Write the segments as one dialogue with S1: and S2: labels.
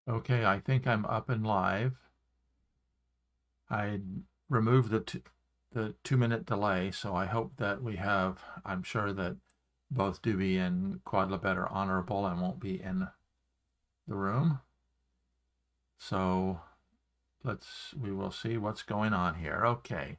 S1: Okay, I think I'm up and live. I removed the 2 minute delay, so I hope that we have, I'm sure that both Dube and Quodlibet are honorable and won't be in the room. So we will see what's going on here. Okay.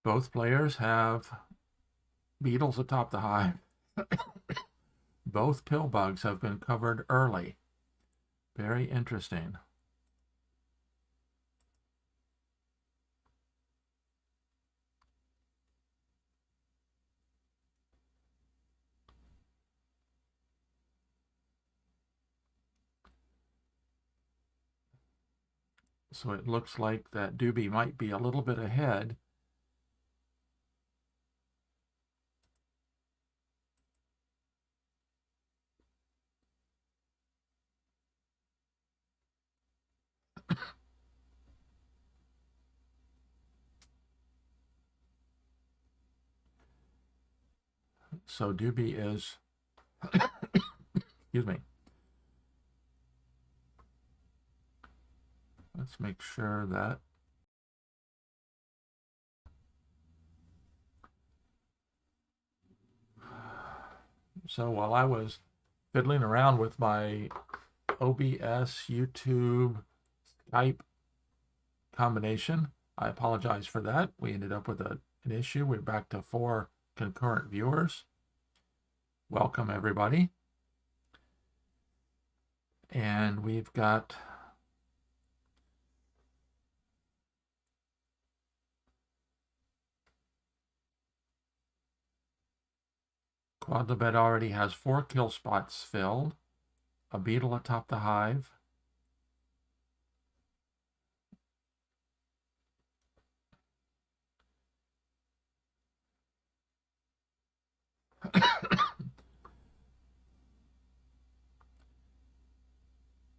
S1: Both players have beetles atop the hive. Both pill bugs have been covered early. Very interesting. So it looks like that Dube might be a little bit ahead. So Dube is, excuse me. Let's make sure that so while I was fiddling around with my OBS, YouTube, Skype combination, I apologize for that. We ended up with an issue. We're back to 4 concurrent viewers. Welcome, everybody. And we've got Quodlibet already has 4 kill spots filled, a beetle atop the hive.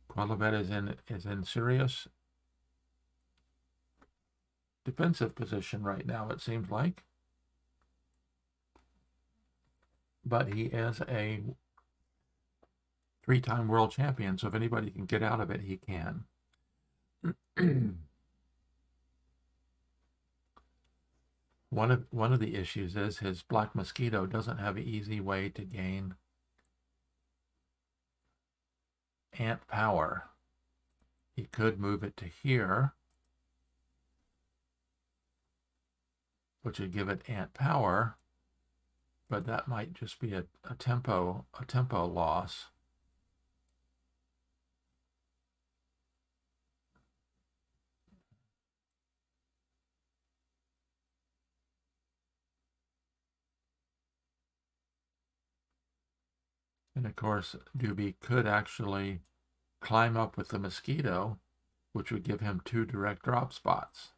S1: Quodlibet is in serious defensive position right now, it seems like. But he is a 3-time world champion, so if anybody can get out of it, he can. One of the issues is his black mosquito doesn't have an easy way to gain ant power. He could move it to here, which would give it ant power, but that might just be a tempo loss. And of course, Dube could actually climb up with the mosquito, which would give him 2 direct drop spots.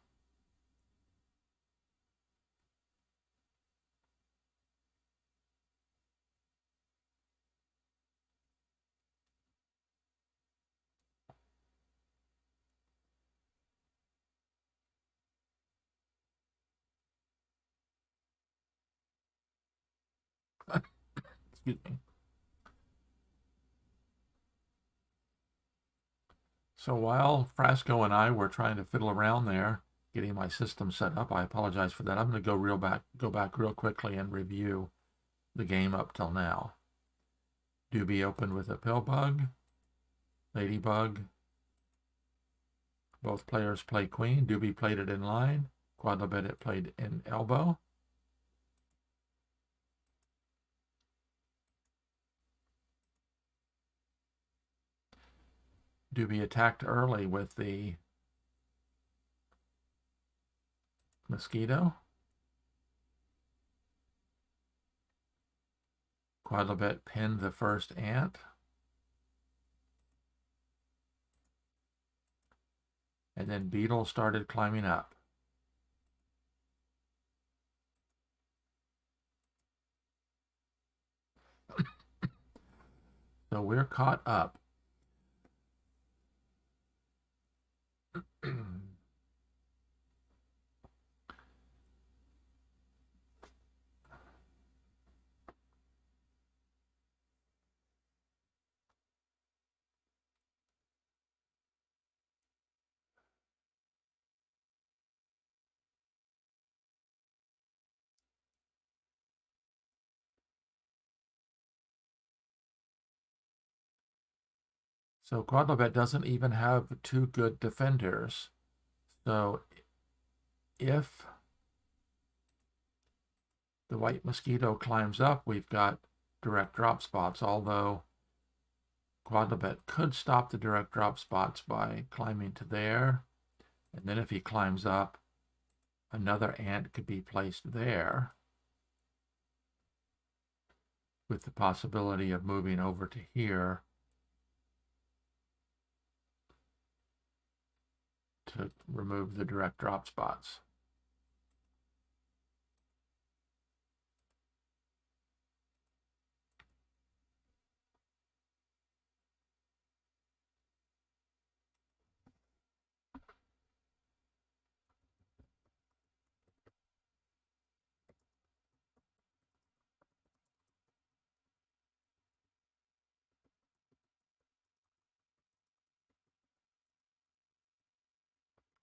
S1: Excuse me. So while Frasco and I were trying to fiddle around there, getting my system set up, I apologize for that. I'm going to go back real quickly and review the game up till now. Dube opened with a pill bug, ladybug. Both players play queen. Dube played it in line. Quodlibet it played in elbow. Dube attacked early with the mosquito. Quodlibet pinned the first ant. And then beetle started climbing up. So we're caught up. So Quodlibet doesn't even have two good defenders. So if the white mosquito climbs up, we've got direct drop spots, although Quodlibet could stop the direct drop spots by climbing to there. And then if he climbs up, another ant could be placed there with the possibility of moving over to here to remove the direct drop spots.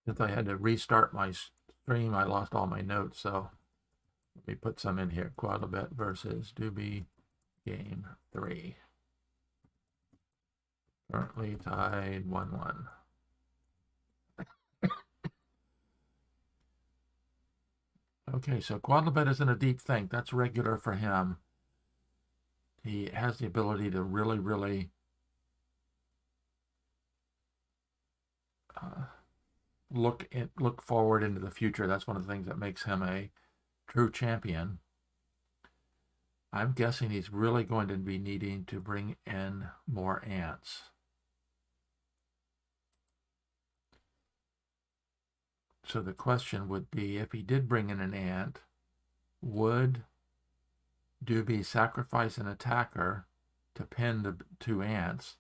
S1: Since I had to restart my stream, I lost all my notes, so let me put some in here. Quodlibet versus Dube, game 3. Currently tied 1-1. Okay, so Quodlibet is in a deep think. That's regular for him. He has the ability to really look forward into the future. That's one of the things that makes him a true champion. I'm guessing he's really going to be needing to bring in more ants. So the question would be, if he did bring in an ant, would Dube sacrifice an attacker to pin the two ants,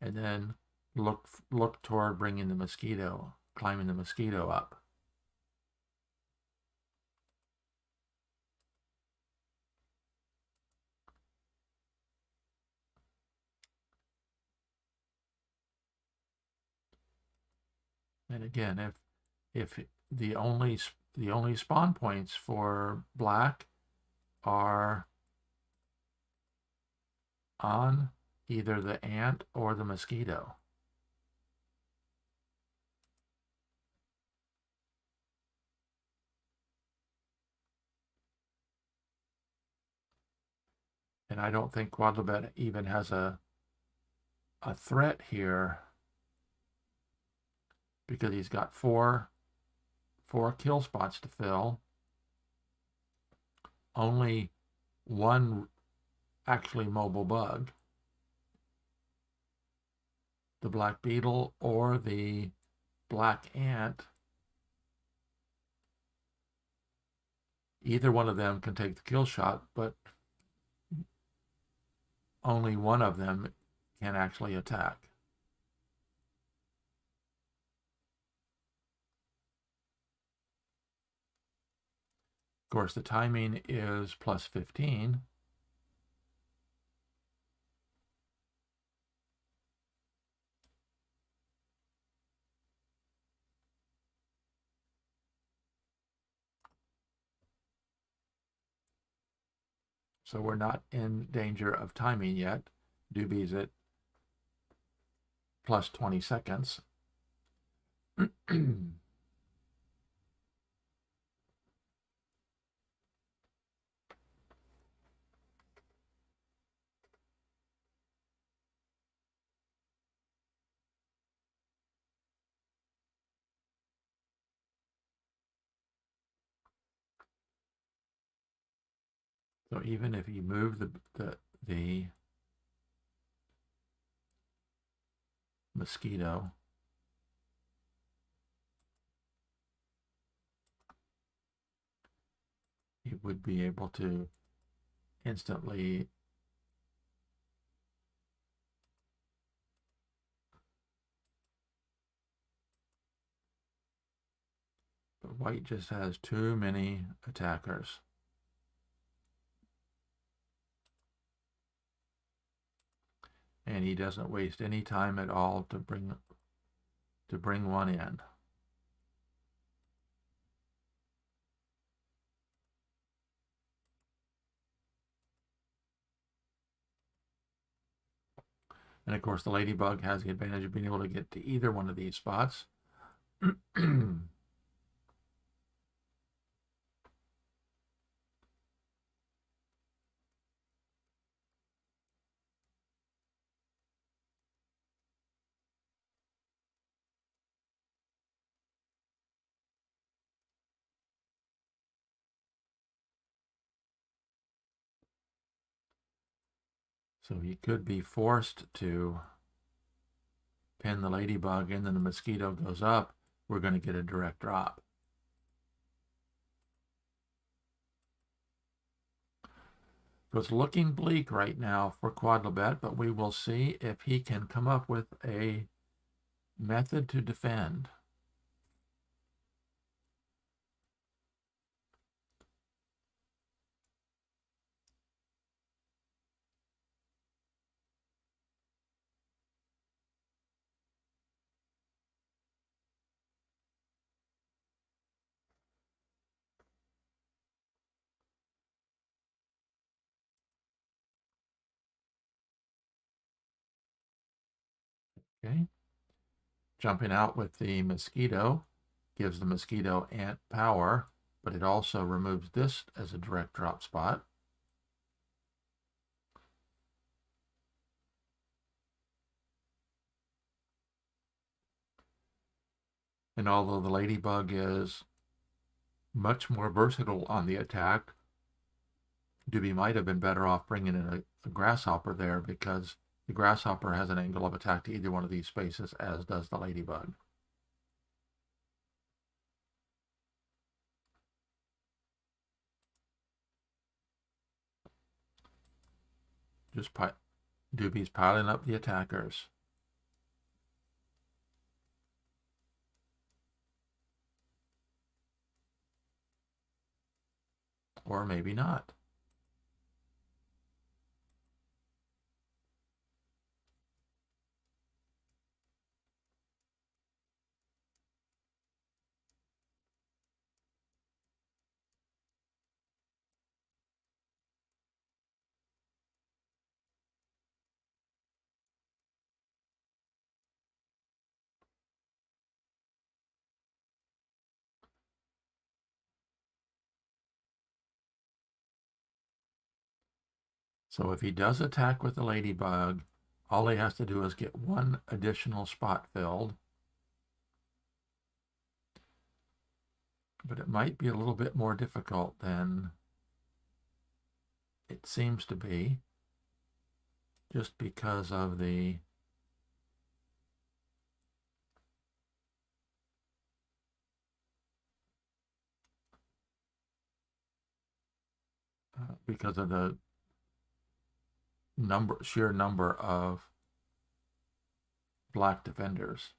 S1: and then look toward bringing the mosquito, climbing the mosquito up? And again, if the only spawn points for black are on either the ant or the mosquito. And I don't think Quodlibet even has a threat here, because he's got four kill spots to fill. Only one actually mobile bug, the black beetle or the black ant. Either one of them can take the kill shot, but only one of them can actually attack. Of course, the timing is plus 15. So we're not in danger of timing yet. Dube's at plus 20 seconds. So even if you move the mosquito, he would be able to instantly White just has too many attackers. And he doesn't waste any time at all to bring one in. And of course, the ladybug has the advantage of being able to get to either one of these spots. So he could be forced to pin the ladybug, and then the mosquito goes up. We're going to get a direct drop. So it's looking bleak right now for Quodlibet, but we will see if he can come up with a method to defend. Okay. Jumping out with the mosquito gives the mosquito ant power, but it also removes this as a direct drop spot. And although the ladybug is much more versatile on the attack, Dube might have been better off bringing in a grasshopper there, because the grasshopper has an angle of attack to either one of these spaces, as does the ladybug. Dube's piling up the attackers. Or maybe not. So if he does attack with the ladybug, all he has to do is get one additional spot filled. But it might be a little bit more difficult than it seems to be, just because of the sheer number of black defenders.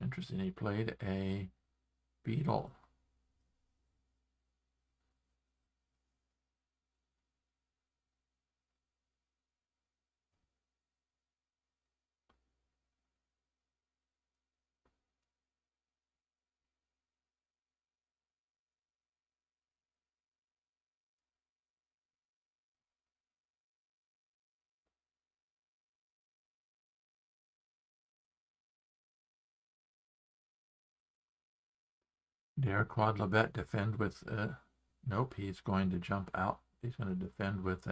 S1: Interesting, he played a beetle. Dare Quodlibet defend with nope, he's going to jump out. He's going to defend with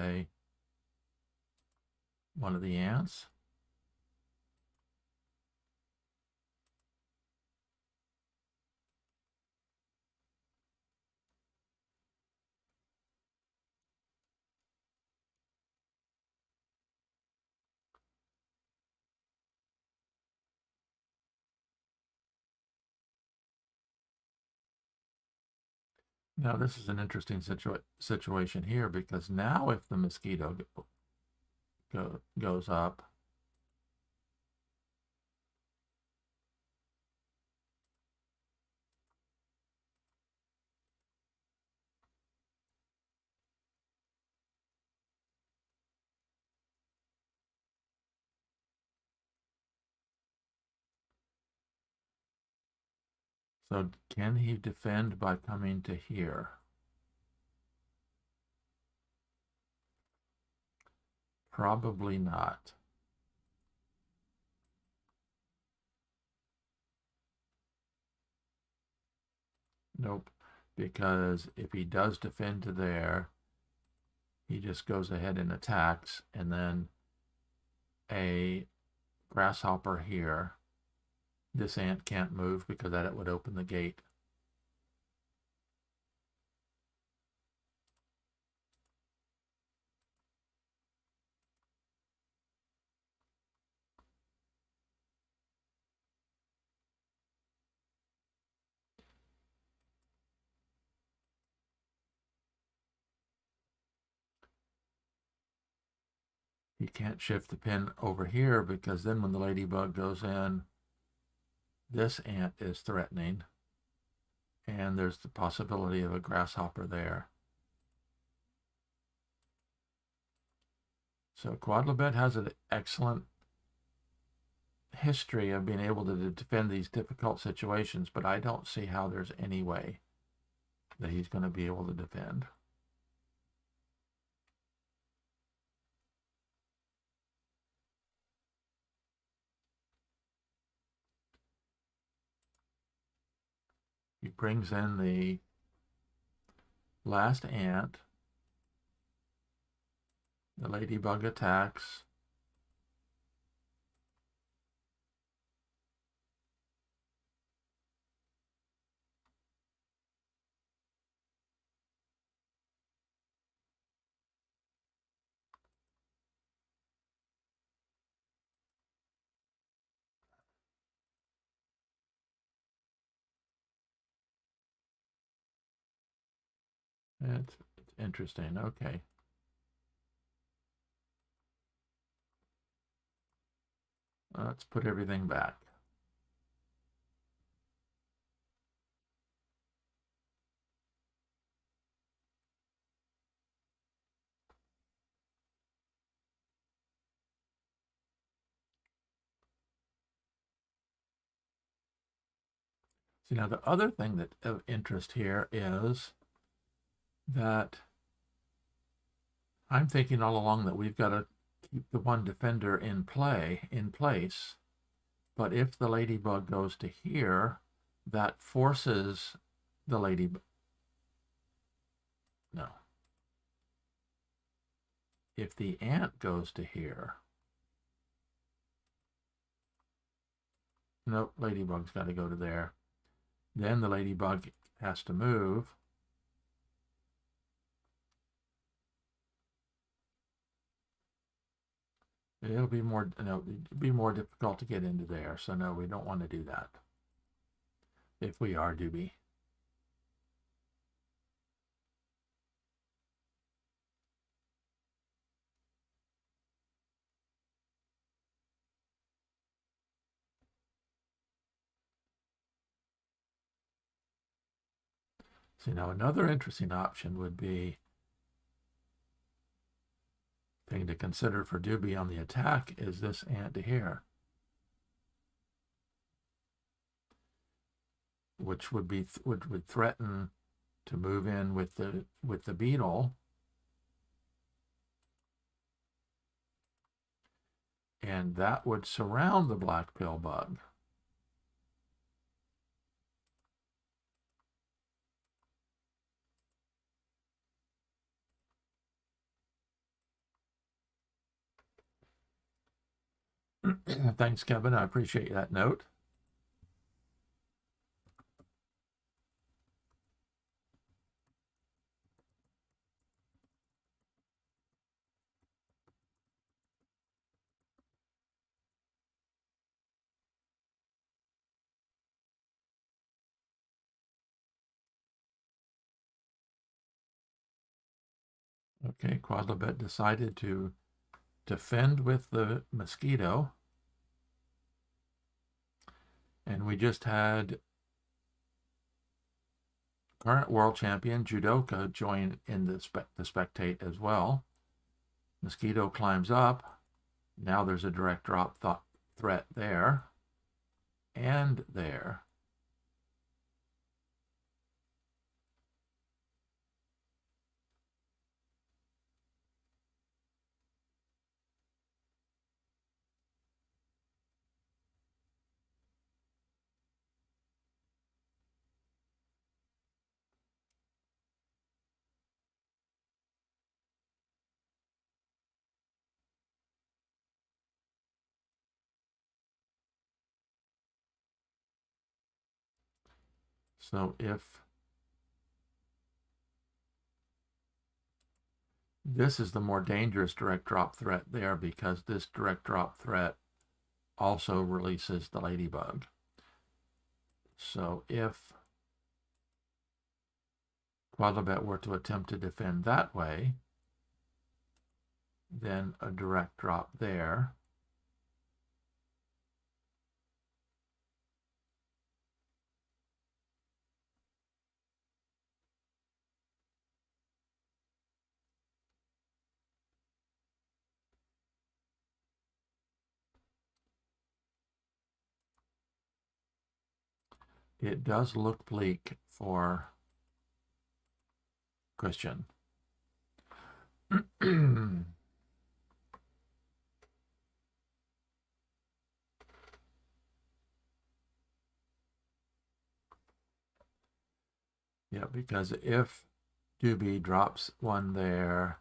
S1: one of the ants. Now this is an interesting situation here, because now if the mosquito goes up, so can he defend by coming to here? Probably not. Nope, because if he does defend to there, he just goes ahead and attacks, and then a grasshopper here. This ant can't move because that would open the gate. He can't shift the pin over here, because then when the ladybug goes in, this ant is threatening, and there's the possibility of a grasshopper there. So Quodlibet has an excellent history of being able to defend these difficult situations, but I don't see how there's any way that he's going to be able to defend. He brings in the last ant. The ladybug attacks. It's interesting. Okay. Let's put everything back. See, now the other thing that of interest here is that I'm thinking all along that we've got to keep the one defender in place. But if the ladybug goes to here, that forces the ladybug. No. If the ant goes to here, nope, ladybug's got to go to there. Then the ladybug has to move. It'll be more, no, it'll be more difficult to get into there. So no, we don't want to do that if we are Dube. See, now another interesting option would be, thing to consider for Dube on the attack, is this ant here, which would be would threaten to move in with the beetle, and that would surround the black pill bug. Thanks, Kevin. I appreciate that note. Okay, Quodlibet decided to defend with the mosquito. And we just had current world champion judoka join in the spectate as well. Mosquito climbs up. Now there's a direct drop threat there and there. So if this is the more dangerous direct drop threat there, because this direct drop threat also releases the ladybug. So if Quodlibet were to attempt to defend that way, then a direct drop there. It does look bleak for Christian. Yeah, because if Dube drops one there,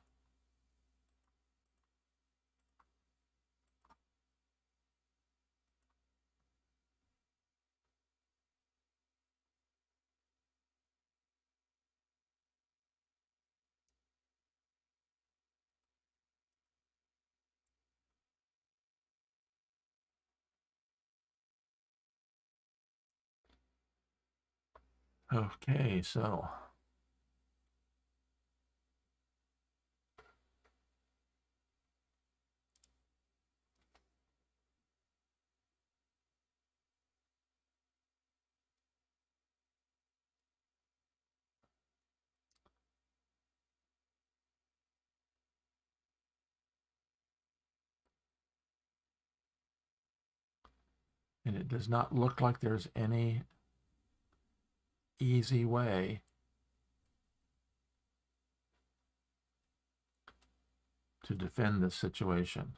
S1: okay, so and it does not look like there's any easy way to defend this situation.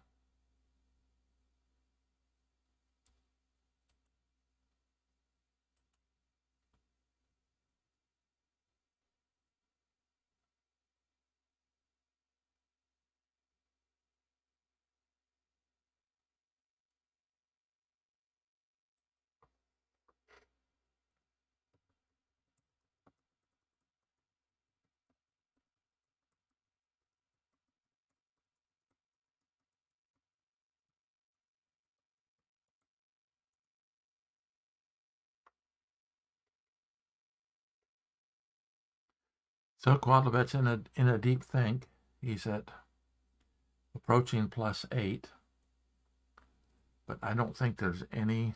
S1: So Quadlibet's in a deep think. He's at approaching +8, but I don't think there's any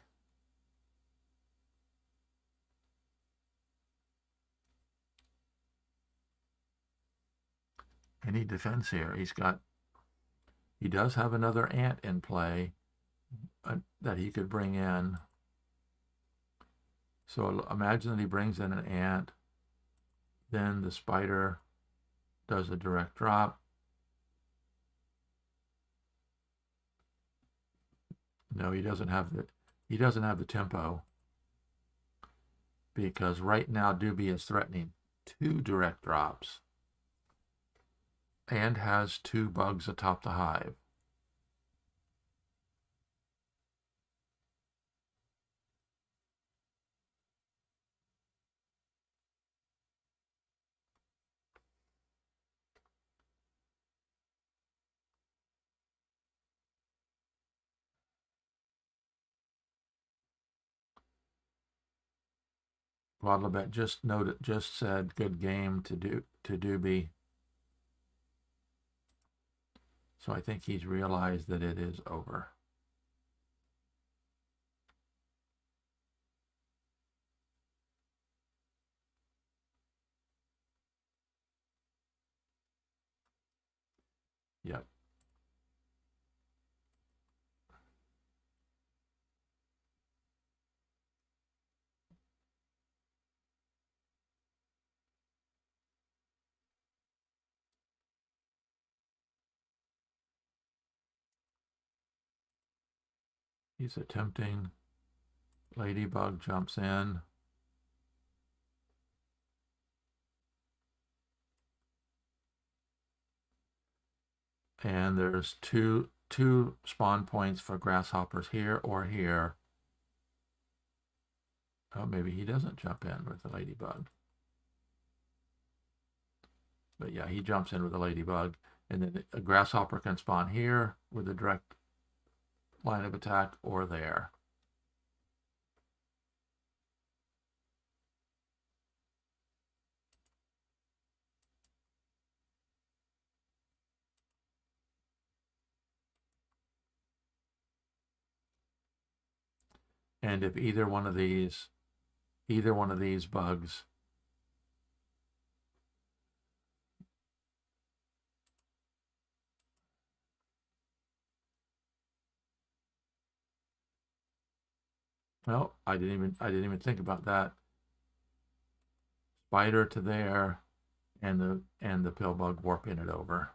S1: defense here. He does have another ant in play that he could bring in. So imagine that he brings in an ant, then the spider does a direct drop. No, he doesn't have the tempo, because right now Dube is threatening 2 direct drops and has 2 bugs atop the hive. Quodlibet just said good game to Dube. So I think he's realized that it is over. Yep. He's attempting. Ladybug jumps in. And there's two spawn points for grasshoppers here or here. Oh, maybe he doesn't jump in with the ladybug. But yeah, he jumps in with the ladybug. And then a grasshopper can spawn here with a direct line of attack or there. And if either one of these bugs well, I didn't even think about that. Spider to there and the pill bug warping it over.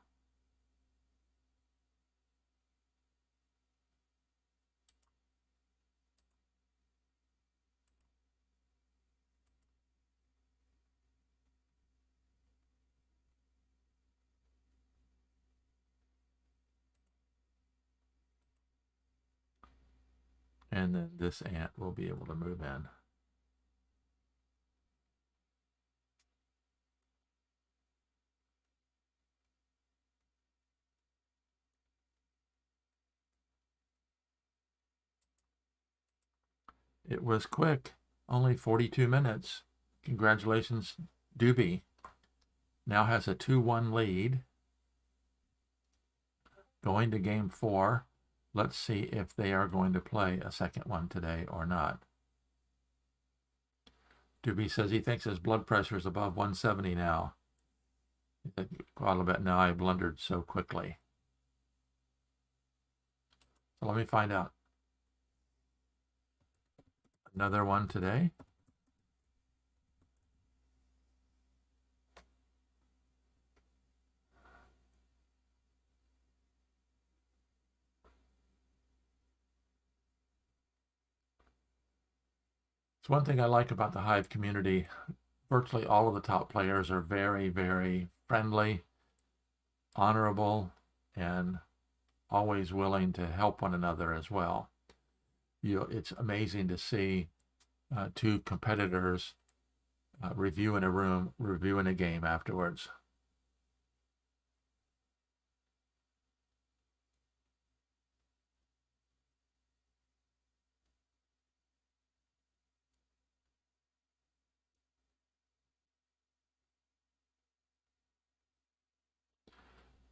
S1: And then this ant will be able to move in. It was quick, only 42 minutes. Congratulations, Dube. Now has a 2-1 lead. Going to game 4. Let's see if they are going to play a second one today or not. Dube says he thinks his blood pressure is above 170 now. Quodlibet, now I blundered so quickly. So let me find out. Another one today. It's one thing I like about the Hive community. Virtually all of the top players are very, very friendly, honorable, and always willing to help one another as well. It's amazing to see two competitors reviewing a game afterwards.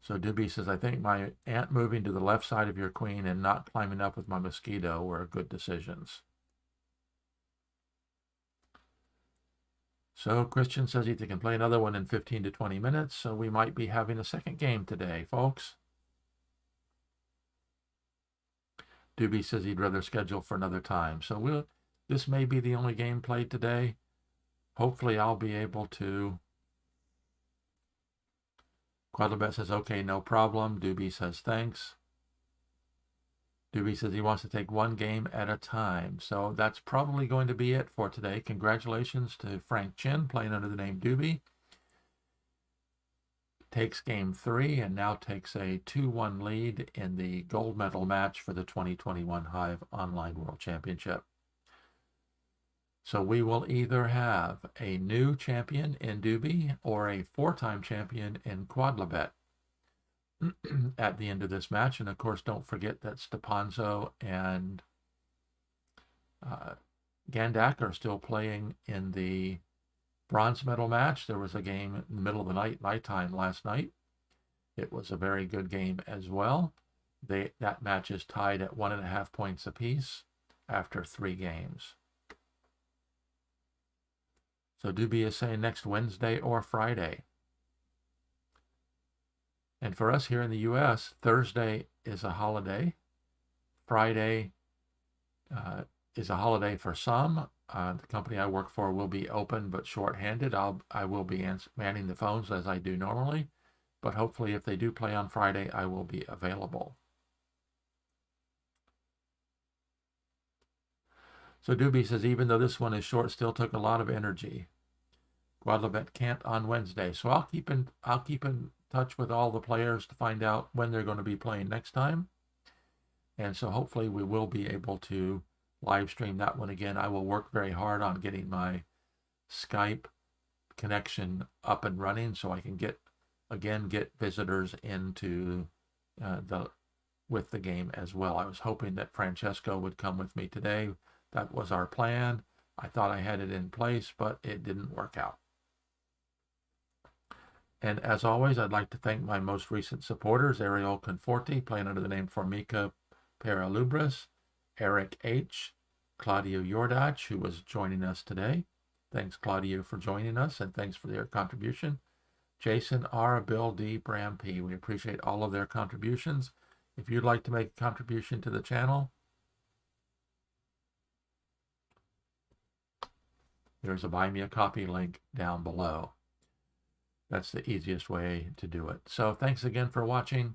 S1: So Dube says, I think my ant moving to the left side of your queen and not climbing up with my mosquito were good decisions. So Christian says he can play another one in 15 to 20 minutes, so we might be having a second game today, folks. Dube says he'd rather schedule for another time. So this may be the only game played today. Hopefully I'll be able to. Quodlibet says, okay, no problem. Dube says, thanks. Dube says he wants to take one game at a time. So that's probably going to be it for today. Congratulations to Frank Chin, playing under the name Dube. Takes game 3 and now takes a 2-1 lead in the gold medal match for the 2021 Hive Online World Championship. So we will either have a new champion in Dube or a 4-time champion in Quodlibet at the end of this match. And of course, don't forget that Stepanzo and Gandak are still playing in the bronze medal match. There was a game in the middle of the nighttime last night. It was a very good game as well. That match is tied at 1.5 points apiece after 3 games. So Dube is saying next Wednesday or Friday. And for us here in the U.S., Thursday is a holiday. Friday is a holiday for some. The company I work for will be open but short-handed. I will be manning the phones as I do normally, but hopefully if they do play on Friday, I will be available. So Doobie says, even though this one is short, still took a lot of energy. Quodlibet can't on Wednesday, so I'll keep in touch with all the players to find out when they're going to be playing next time. And so hopefully we will be able to live stream that one again. I will work very hard on getting my Skype connection up and running so I can get visitors into with the game as well. I was hoping that Francesco would come with me today. That was our plan. I thought I had it in place, but it didn't work out. And as always, I'd like to thank my most recent supporters, Ariel Conforti, playing under the name Formica Paralubris, Eric H., Claudio Yordach, who was joining us today. Thanks, Claudio, for joining us, and thanks for their contribution. Jason R., Bill D., Bram P. We appreciate all of their contributions. If you'd like to make a contribution to the channel, there's a Buy Me a Coffee link down below. That's the easiest way to do it. So thanks again for watching.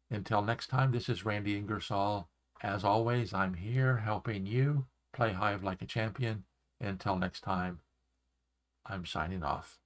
S1: Until next time, this is Randy Ingersoll. As always, I'm here helping you play Hive like a champion. Until next time, I'm signing off.